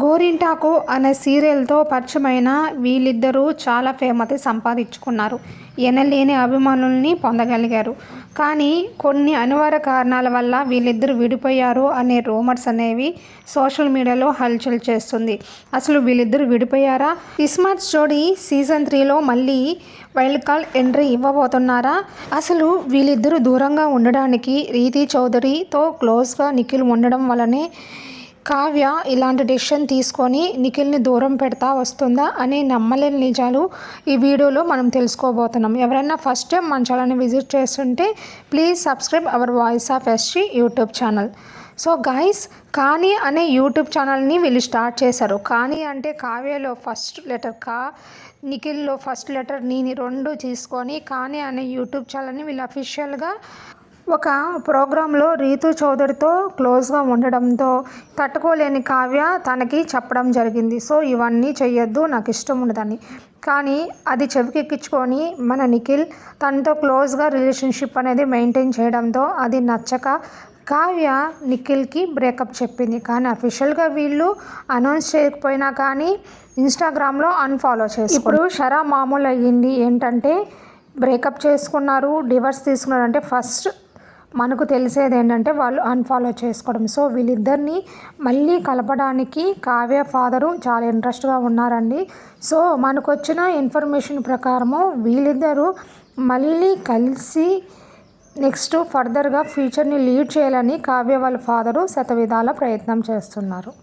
గోరింటాకు అనే సీరియల్తో పరిచయమైన వీళ్ళిద్దరూ చాలా ఫేమస్ సంపాదించుకున్నారు. ఎనలేని అభిమానుల్ని పొందగలిగారు. కానీ కొన్ని అనివార్య కారణాల వల్ల వీళ్ళిద్దరూ విడిపోయారు అనే రూమర్స్ అనేవి సోషల్ మీడియాలో హల్చల్ చేస్తుంది. అసలు వీళ్ళిద్దరూ విడిపోయారా? ఇస్మార్ట్ జోడీ సీజన్ 3లో మళ్ళీ వైల్డ్ కార్డ్ ఎంట్రీ ఇవ్వబోతున్నారా? అసలు వీళ్ళిద్దరూ దూరంగా ఉండడానికి రీతీ చౌదరితో క్లోజ్గా నిఖిల్ ఉండడం వల్లనే కావ్య ఇలాంటి డెసిషన్ తీసుకొని నిఖిల్ని దూరం పెడతా వస్తుందా అనే నమ్మలేని నిజాలు ఈ వీడియోలో మనం తెలుసుకోబోతున్నాం. ఎవరైనా ఫస్ట్ టైం మన ఛానల్ని విజిట్ చేస్తుంటే please subscribe our voice of SG YouTube channel. So guys, కానీ అనే యూట్యూబ్ ఛానల్ని వీళ్ళు స్టార్ట్ చేశారు. కానీ అంటే కావ్యలో ఫస్ట్ లెటర్ కా, నిఖిల్లో ఫస్ట్ లెటర్ నీని రెండు తీసుకొని కానీ అనే యూట్యూబ్ ఛానల్ని వీళ్ళు అఫీషియల్గా ఒక ప్రోగ్రాంలో రీతూ చౌదరితో క్లోజ్గా ఉండడంతో తట్టుకోలేని కావ్య తనకి చెప్పడం జరిగింది. సో ఇవన్నీ చెయ్యొద్దు, నాకు ఇష్టం ఉండదని. కానీ అది చెవికెక్కించుకొని మన నిఖిల్ తనతో క్లోజ్గా రిలేషన్షిప్ అనేది మెయింటైన్ చేయడంతో అది నచ్చక కావ్య నిఖిల్కి బ్రేకప్ చెప్పింది. కానీ అఫీషియల్గా వీళ్ళు అనౌన్స్ చేయకపోయినా కానీ ఇన్స్టాగ్రామ్లో అన్ఫాలో చేసి ఇప్పుడు షరా మామూలు అయ్యింది. ఏంటంటే బ్రేకప్ చేసుకున్నారు, డివర్స్ తీసుకున్నారు అంటే ఫస్ట్ మనకు తెలిసేది ఏంటంటే వాళ్ళు అన్ఫాలో చేసుకోవడం. సో వీళ్ళిద్దరిని మళ్ళీ కలపడానికి కావ్య ఫాదరు చాలా ఇంట్రెస్ట్గా ఉన్నారండి. సో మనకు వచ్చిన ఇన్ఫర్మేషన్ ప్రకారము వీళ్ళిద్దరూ మళ్ళీ కలిసి నెక్స్ట్ ఫర్దర్గా ఫ్యూచర్ని లీడ్ చేయాలని కావ్య వాళ్ళ ఫాదరు శతవిధాల ప్రయత్నం చేస్తున్నారు.